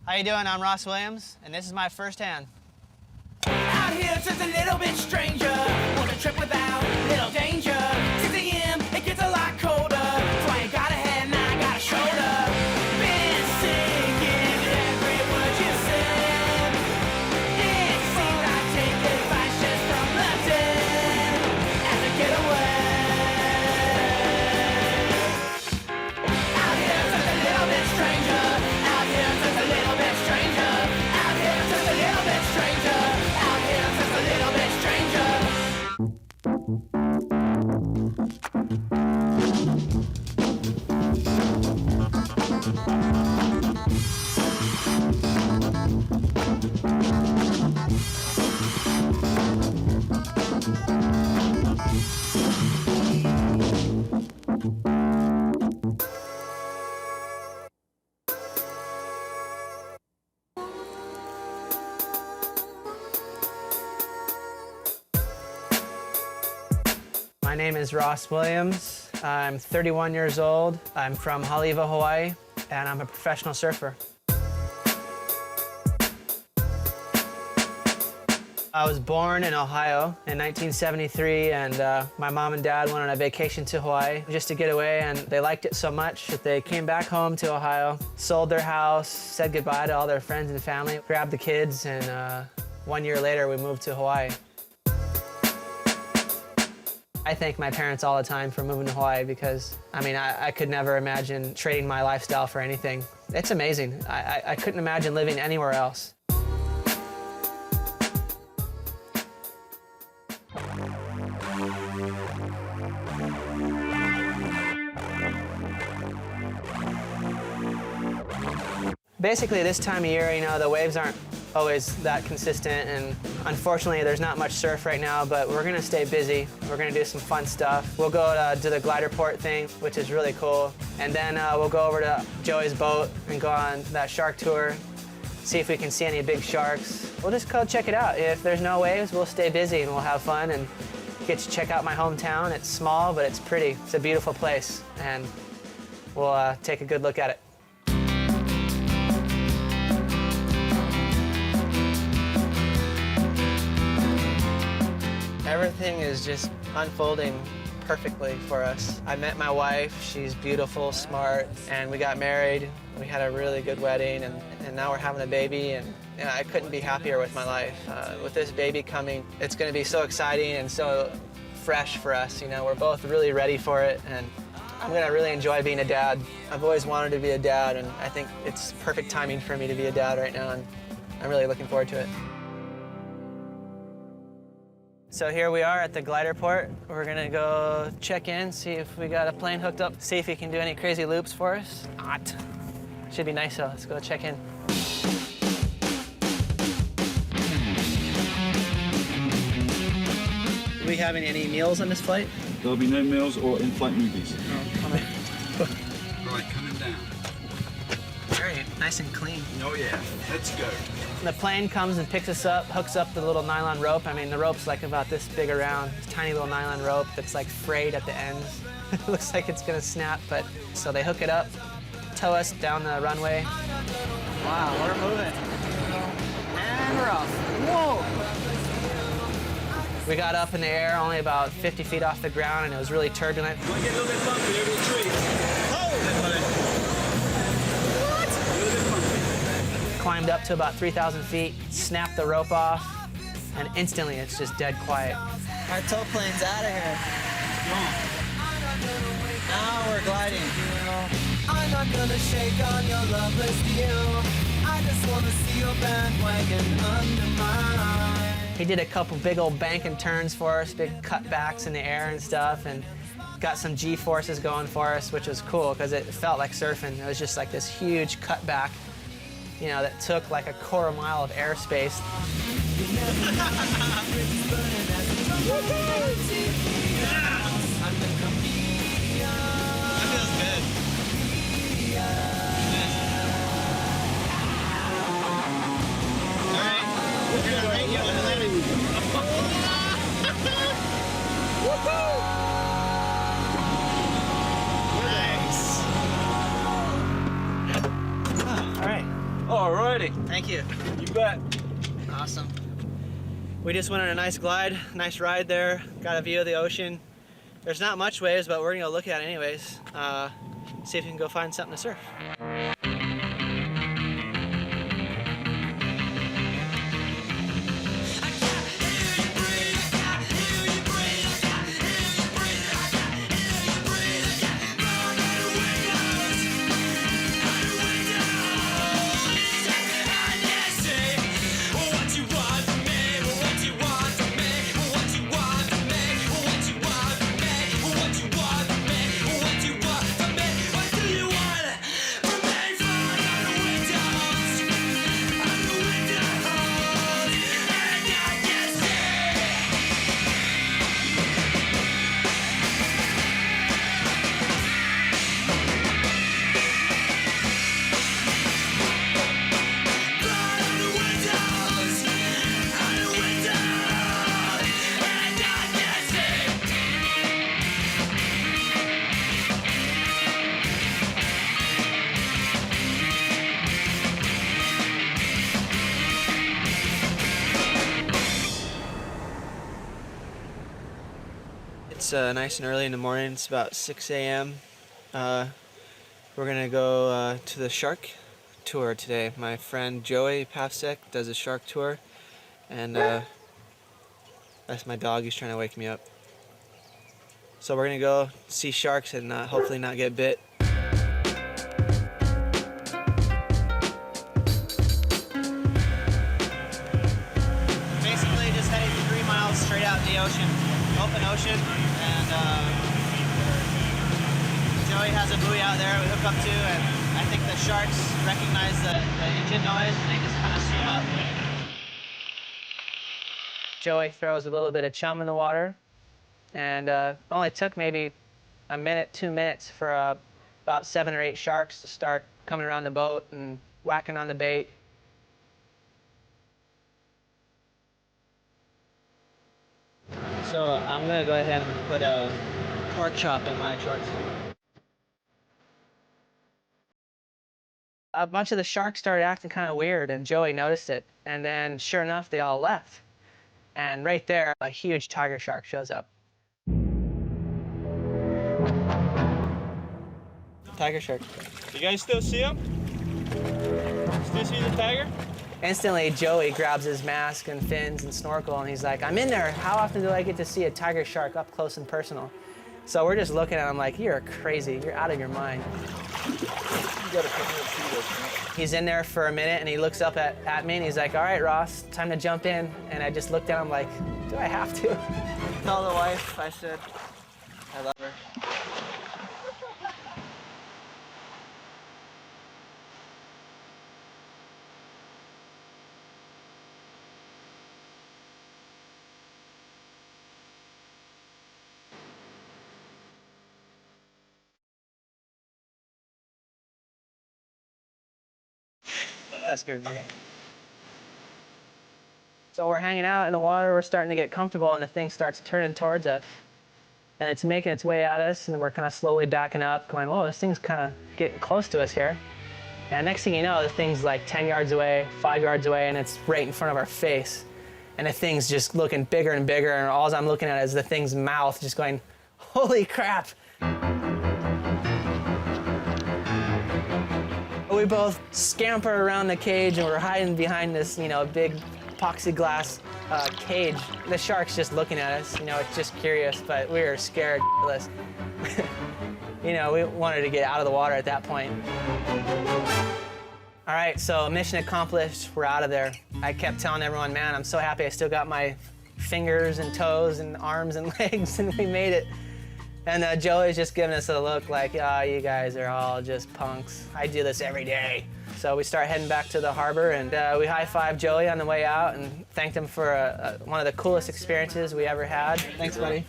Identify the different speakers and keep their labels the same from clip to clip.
Speaker 1: How you doing? I'm Ross Williams, and this is my first hand.
Speaker 2: Out here, just a little bit stranger. On a trip without little danger. 6 a.m., it gets a lot colder. That's why I got a head and I got a shoulder. Been singing every word you said. It seemed I take advice just from the dead. As a getaway. Out here, just a little bit stranger. Out here, just a little bit stranger. Out here, just a little bit stranger. Out here, just a little bit stranger.
Speaker 1: My name is Ross Williams. I'm 31 years old. I'm from Haleiwa, Hawaii, and I'm a professional surfer. I was born in Ohio in 1973, and my mom and dad went on a vacation to Hawaii just to get away, and they liked it so much that they came back home to Ohio, sold their house, said goodbye to all their friends and family, grabbed the kids, and 1 year later we moved to Hawaii. I thank my parents all the time for moving to Hawaii because, I mean, I could never imagine trading my lifestyle for anything. It's amazing. I couldn't imagine living anywhere else. Basically, this time of year, you know, the waves aren't always that consistent, and unfortunately, there's not much surf right now, but we're gonna stay busy. We're gonna do some fun stuff. We'll go to the glider port thing, which is really cool, and then we'll go over to Joey's boat and go on that shark tour, see if we can see any big sharks. We'll just go check it out. If there's no waves, we'll stay busy and we'll have fun and get to check out my hometown. It's small, but it's pretty. It's a beautiful place, and we'll take a good look at it. Everything is just unfolding perfectly for us. I met my wife. She's beautiful, smart, and we got married. We had a really good wedding, and now we're having a baby, and you know, I couldn't be happier with my life. With this baby coming, it's going to be so exciting and so fresh for us. You know, we're both really ready for it, and I'm going to really enjoy being a dad. I've always wanted to be a dad, and I think it's perfect timing for me to be a dad right now, and I'm really looking forward to it. So here we are at the glider port. We're gonna go check in, see if we got a plane hooked up, see if he can do any crazy loops for us. Not. Should be nice though. Let's go check in. Are we having any meals on this flight?
Speaker 3: There'll be no meals or in-flight movies.
Speaker 4: Right, coming down.
Speaker 1: Very nice and clean.
Speaker 4: Oh yeah, let's go.
Speaker 1: The plane comes and picks us up, hooks up the little nylon rope. I mean, the rope's like about this big around. It's a tiny little nylon rope that's like frayed at the ends. It looks like it's gonna snap, but so they hook it up, tow us down the runway. Wow, we're moving. And we're off. Whoa! We got up in the air, only about 50 feet off the ground, and it was really turbulent.
Speaker 4: Might get a little bit bumpy over the tree.
Speaker 1: Climbed up to about 3,000 feet, snapped the rope off, and instantly it's just dead quiet.
Speaker 5: Our tow plane's out of here. Now we're gliding.
Speaker 2: I'm not gonna shake on your loveless view. I just wanna see your bandwagon under mine.
Speaker 1: He did a couple big old bank and turns for us, big cutbacks in the air and stuff, and got some G-forces going for us, which was cool because it felt like surfing. It was just like this huge cutback, you know, that took like a quarter mile of airspace.
Speaker 3: All right.
Speaker 4: ready.
Speaker 5: Thank you.
Speaker 4: You bet.
Speaker 5: Awesome.
Speaker 1: We just went on a nice glide, nice ride there. Got a view of the ocean. There's not much waves, but we're gonna go look at it anyways. See if we can go find something to surf. It's nice and early in the morning. It's about 6 a.m. We're gonna go to the shark tour today. My friend Joey Pavsek does a shark tour, and that's my dog. He's trying to wake me up. So we're gonna go see sharks and hopefully not get bit. Basically, just heading 3 miles straight out in the ocean, open ocean, and Joey has a buoy out there we hook up to, and I think the sharks recognize the engine noise and they just kind of swim up. Joey throws a little bit of chum in the water, and it only took maybe a minute, 2 minutes for about 7 or 8 sharks to start coming around the boat and whacking on the bait. So I'm gonna go ahead and put a pork chop in my shorts. A bunch of the sharks started acting kind of weird, and Joey noticed it. And then, sure enough, they all left. And right there, a huge tiger shark shows up. Tiger shark.
Speaker 4: You guys still see him? Still see the tiger?
Speaker 1: Instantly, Joey grabs his mask and fins and snorkel, and he's like, I'm in there. How often do I get to see a tiger shark up close and personal? So we're just looking at him like, you're crazy. You're out of your mind. He's in there for a minute, and he looks up at me, and he's like, all right, Ross, time to jump in. And I just looked at him like, do I have to? Tell the wife, I said, I love her. That's good. So we're hanging out in the water, we're starting to get comfortable, and the thing starts turning towards us. And it's making its way at us, and we're kind of slowly backing up, going, whoa, this thing's kind of getting close to us here. And next thing you know, the thing's like 10 yards away, 5 yards away, and it's right in front of our face. And the thing's just looking bigger and bigger, and all I'm looking at is the thing's mouth just going, holy crap. We both scamper around the cage, and we're hiding behind this, big plexiglass cage. The shark's just looking at us, it's just curious, but we were scared shitless. We wanted to get out of the water at that point. All right, so mission accomplished, we're out of there. I kept telling everyone, man, I'm so happy I still got my fingers and toes and arms and legs, and we made it. And Joey's just giving us a look like, you guys are all just punks. I do this every day. So we start heading back to the harbor, and we high-fived Joey on the way out and thanked him for one of the coolest experiences we ever had. Thanks, buddy.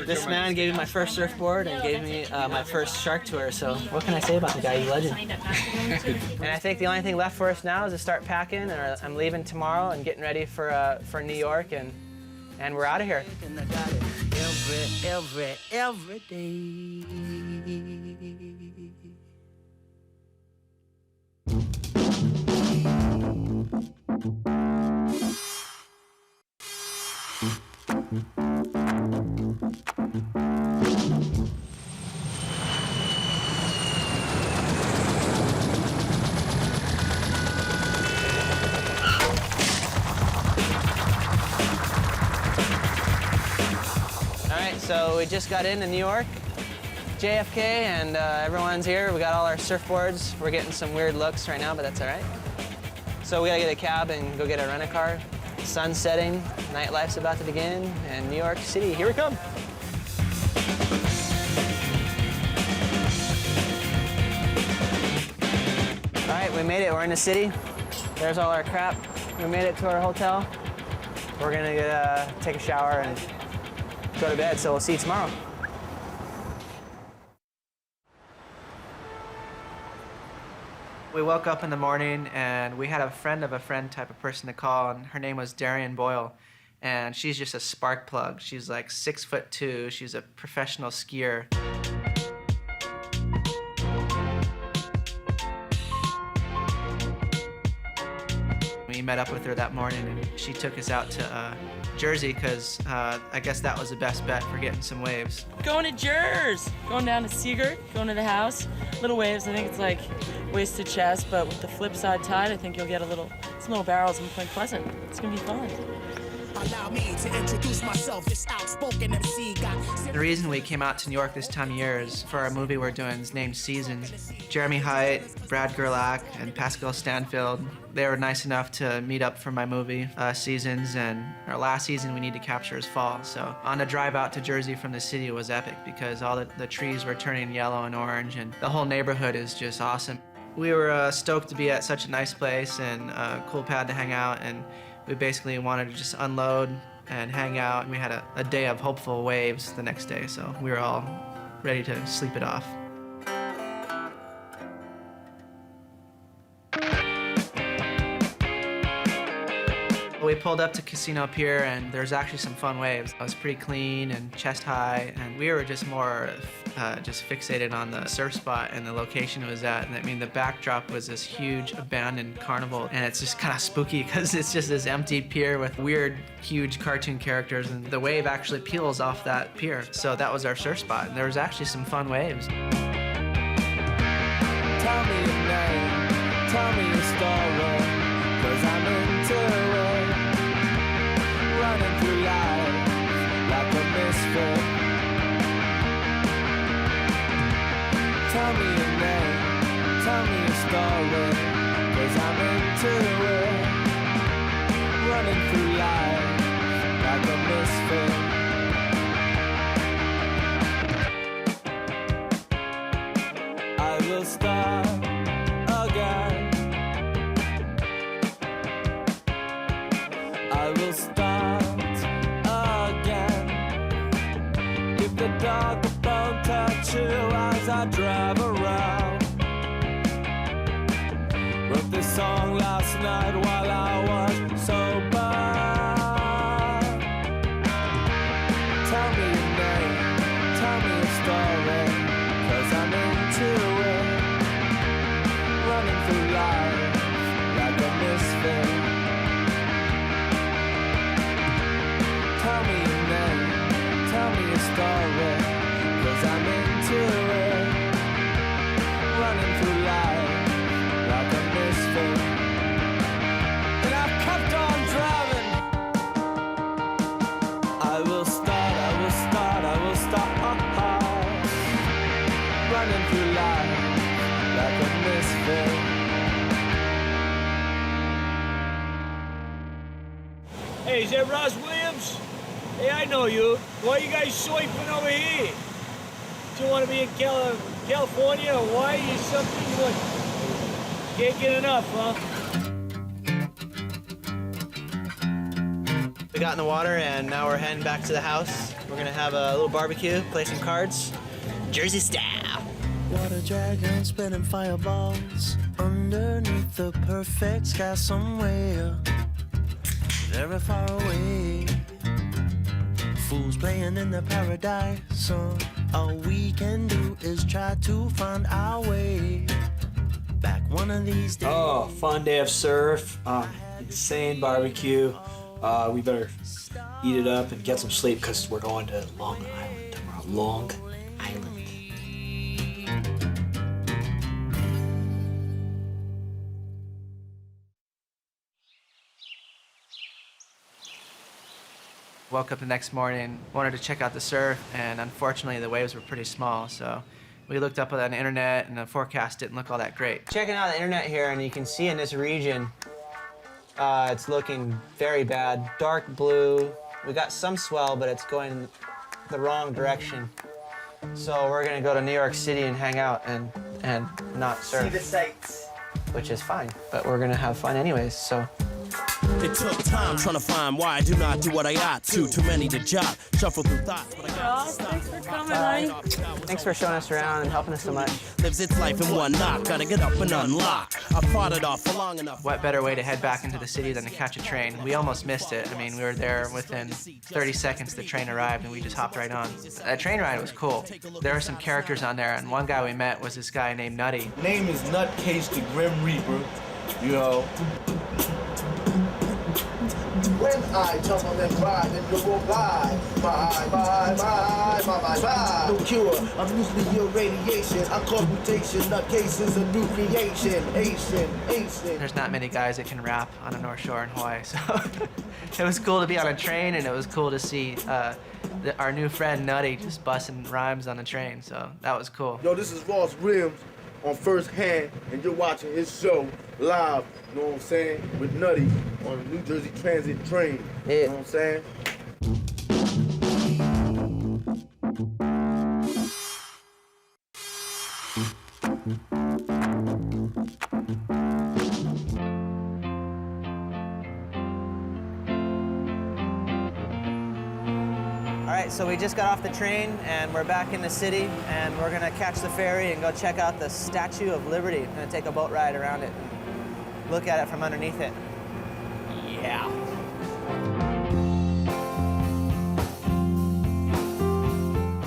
Speaker 1: This man gave me my first surfboard and gave me my first shark tour, so what can I say about the guy? He's a legend. And I think the only thing left for us now is to start packing, and I'm leaving tomorrow and getting ready for New York, and we're out of here.
Speaker 2: And I got it every day.
Speaker 1: All right, so we just got into New York, JFK, and everyone's here. We got all our surfboards. We're getting some weird looks right now, but that's all right. So we gotta get a cab and go get a rent-a-car. Sun's setting, nightlife's about to begin, and New York City, here we come. All right, we made it, we're in the city. There's all our crap. We made it to our hotel. We're gonna take a shower and go to bed, so we'll see you tomorrow. We woke up in the morning and we had a friend of a friend type of person to call, and her name was Darian Boyle. And she's just a spark plug. She's like 6'2". She's a professional skier. We met up with her that morning and she took us out to Jersey because I guess that was the best bet for getting some waves.
Speaker 6: Going to Jersey, going down to Seagirt, going to the house. Little waves, I think it's like waist to chest, but with the flip side tide, I think you'll get some little barrels in Point Pleasant. It's gonna be fun.
Speaker 2: Allow me to introduce myself, this outspoken MC got...
Speaker 1: The reason we came out to New York this time of year is for our movie we're doing. It's named Seasons. Jeremy Height, Brad Gerlach, and Pascal Stanfield, they were nice enough to meet up for my movie, Seasons, and our last season we need to capture is fall. So on the drive out to Jersey from the city was epic because all the trees were turning yellow and orange, and the whole neighborhood is just awesome. We were stoked to be at such a nice place and a cool pad to hang out, and we basically wanted to just unload and hang out. And we had a day of hopeful waves the next day, so we were all ready to sleep it off. We pulled up to Casino Pier and there's actually some fun waves. It was pretty clean and chest high, and we were just more just fixated on the surf spot and the location it was at. And I mean, the backdrop was this huge abandoned carnival, and it's just kind of spooky because it's just this empty pier with weird, huge cartoon characters, and the wave actually peels off that pier. So that was our surf spot, and there was actually some fun waves.
Speaker 2: Tell me your name, tell me your story, 'cause I'm into it. Running through life like a misfit. Tell me your name, tell me your story, 'cause I'm into it. Running through life like a misfit. I will start again. I will start again. If the dog won't touch you as I drive around. Wrote this song last night while I was sober. Tell me your name, tell me your story, 'cause I'm into it. Running through life like a misfit. Tell me your name, tell me your story, 'cause I'm into it. Running through life like a misfit. And I've kept on driving. I will start, I will start, I will start. Running through life like a misfit.
Speaker 4: Hey, is that Ross Williams? Hey, I know you. Why are you guys swiping over here? Do you want to be in California or Hawaii or something? You want... Can't get enough, huh?
Speaker 1: We got in the water and now we're heading back to the house. We're gonna have a little barbecue, play some cards, Jersey style.
Speaker 7: Water dragon spinning fireballs underneath the perfect sky somewhere very far away. Fools playing in the paradise song. All we can do is try to find our way back one of these days.
Speaker 8: Oh, fun day of surf, insane barbecue,
Speaker 4: We better eat it up and get some sleep because we're going to Long Island tomorrow. Long Island.
Speaker 1: Woke up the next morning, wanted to check out the surf, and unfortunately the waves were pretty small, so we looked up on the internet and the forecast didn't look all that great. Checking out the internet here, and you can see in this region, it's looking very bad. Dark blue. We got some swell, but it's going the wrong direction. So we're gonna go to New York City and hang out and not surf.
Speaker 5: See the sights.
Speaker 1: Which is fine, but we're gonna have fun anyways, so.
Speaker 7: It took time trying to find why I do not do what I ought to. Too many to jot, shuffle through thoughts. But I got
Speaker 6: Ross, thanks for coming, honey.
Speaker 1: Thanks for showing us around and helping us so much.
Speaker 7: lives its life in one knock. Gotta get up and unlock. I fought it off for long enough.
Speaker 1: What better way to head back into the city than to catch a train? We almost missed it. I mean, we were there within 30 seconds the train arrived and we just hopped right on. That train ride was cool. There were some characters on there, and one guy we met was this guy named Nutty.
Speaker 8: Name is Nutcase the Grim Reaper, you know.
Speaker 9: When I jump on and ride, then you will glide. Bye. No cure, I'm nuclear radiation. I cause mutation, nutcases a new creation. Asian.
Speaker 1: There's not many guys that can rap on the North Shore in Hawaii, so it was cool to be on a train, and it was cool to see our new friend Nutty just busting rhymes on the train, so that was cool.
Speaker 9: Yo, this is Ross Rims on First Hand, and you're watching his show live, you know what I'm saying, with Nutty on the New Jersey Transit train.
Speaker 1: Yeah.
Speaker 9: You know what I'm saying?
Speaker 1: All right, so we just got off the train and we're back in the city, and we're gonna catch the ferry and go check out the Statue of Liberty. We're gonna take a boat ride around it and look at it from underneath it. Yeah.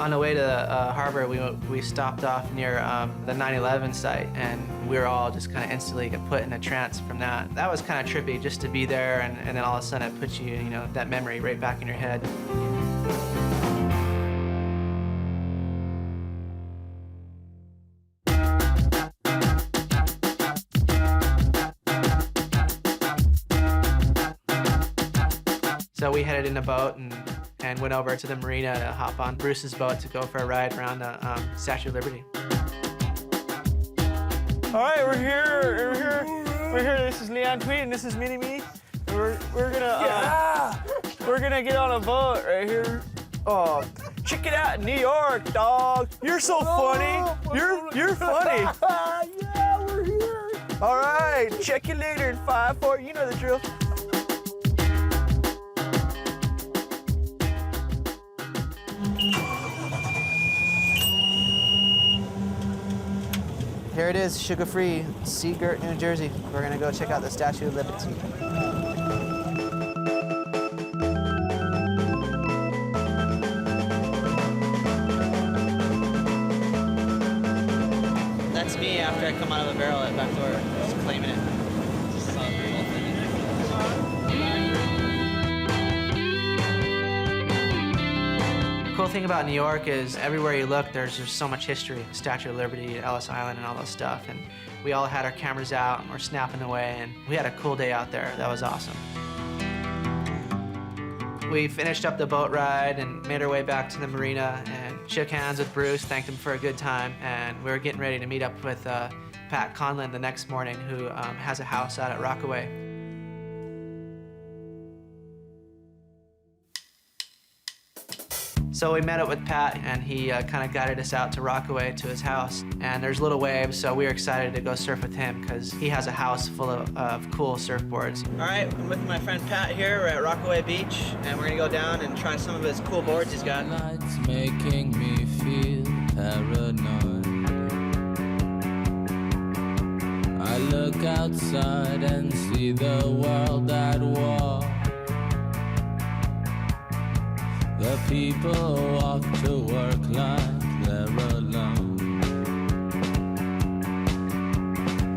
Speaker 1: On the way to the harbor, we stopped off near the 9/11 site, and we were all just kind of instantly got put in a trance from that. That was kind of trippy, just to be there, and then all of a sudden it puts you, you know, that memory right back in your head. So we headed in a boat and went over to the marina to hop on Bruce's boat to go for a ride around the Statue of Liberty. All right, we're here. This is Leon Tweed and this is Mini Me. We're gonna get on a boat right here. Oh, check it out, New York, dog. You're so funny. You're funny.
Speaker 9: Yeah, we're here.
Speaker 1: All right, check you later in 5, 4. You know the drill. Here it is, sugar-free, Seagirt, New Jersey. We're gonna go check out the Statue of Liberty. That's me after I come out of the barrel at back door, just claiming it. The cool thing about New York is everywhere you look, there's just so much history. Statue of Liberty, Ellis Island, and all that stuff. And we all had our cameras out and we're snapping away, and we had a cool day out there. That was awesome. We finished up the boat ride and made our way back to the marina and shook hands with Bruce, thanked him for a good time, and we were getting ready to meet up with Pat Conlon the next morning, who has a house out at Rockaway. So we met up with Pat, and he kind of guided us out to Rockaway to his house. And there's little waves, so we were excited to go surf with him because he has a house full of cool surfboards. All right, I'm with my friend Pat here. We're at Rockaway Beach, and we're gonna go down and try some of his cool boards he's got.
Speaker 10: Lights making me feel paranoid. I look outside and see the world at war. The people walk to work like they're alone.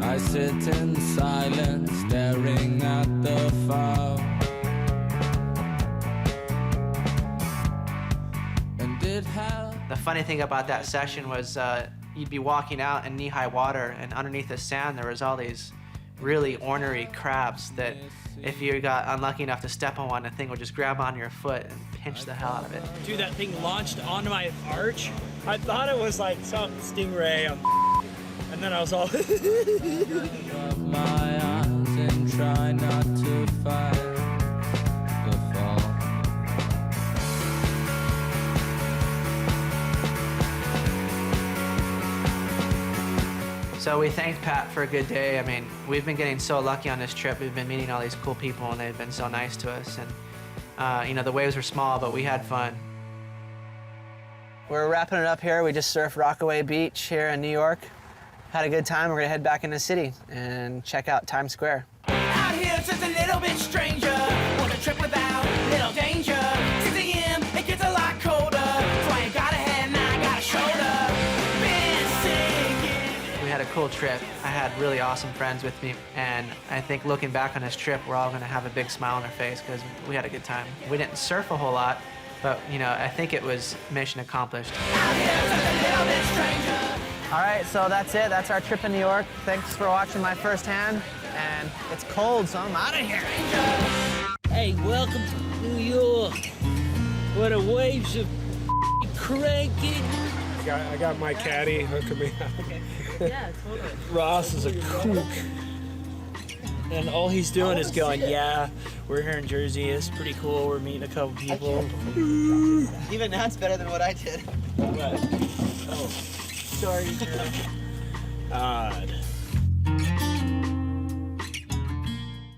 Speaker 10: I I sit in silence, staring at the phone.
Speaker 1: funny thing about that session was you'd be walking out in knee-high water, and underneath the sand there was all these really ornery crabs that if you got unlucky enough to step on one, the thing would just grab onto your foot and pinch the hell out of it.
Speaker 4: Dude, that thing launched onto my arch. I thought it was like some stingray, and then I was all.
Speaker 10: Of my eyes and try not to fight the fall.
Speaker 1: So we thanked Pat for a good day. I mean, we've been getting so lucky on this trip. We've been meeting all these cool people, and they've been so nice to us. And you know, the waves were small, but we had fun. We're wrapping it up here. We just surfed Rockaway Beach here in New York. Had a good time. We're gonna head back in the city and check out Times Square.
Speaker 2: Out here, just a little bit stranger. Want a trip without little danger. 6 a.m., it gets a lot colder. So I ain't got a head and I got a shoulder. Been sick.
Speaker 1: We had a cool trip. I had really awesome friends with me, and I think looking back on this trip, we're all gonna have a big smile on our face because we had a good time. We didn't surf a whole lot, but you know, I think it was mission accomplished.
Speaker 2: Out here, just a little bit stranger.
Speaker 1: All right, so that's it. That's our trip in New York. Thanks for watching my first hand, and it's cold, so I'm out of here.
Speaker 4: Hey, welcome to New York, where the waves are cranking. I got my caddy hooking me up.
Speaker 6: Yeah, totally.
Speaker 4: Ross is a kook. And all he's doing is going, yeah, we're here in Jersey. It's pretty cool. We're meeting a couple people.
Speaker 5: Even that's better than what I did.
Speaker 4: Oh, sorry. Odd.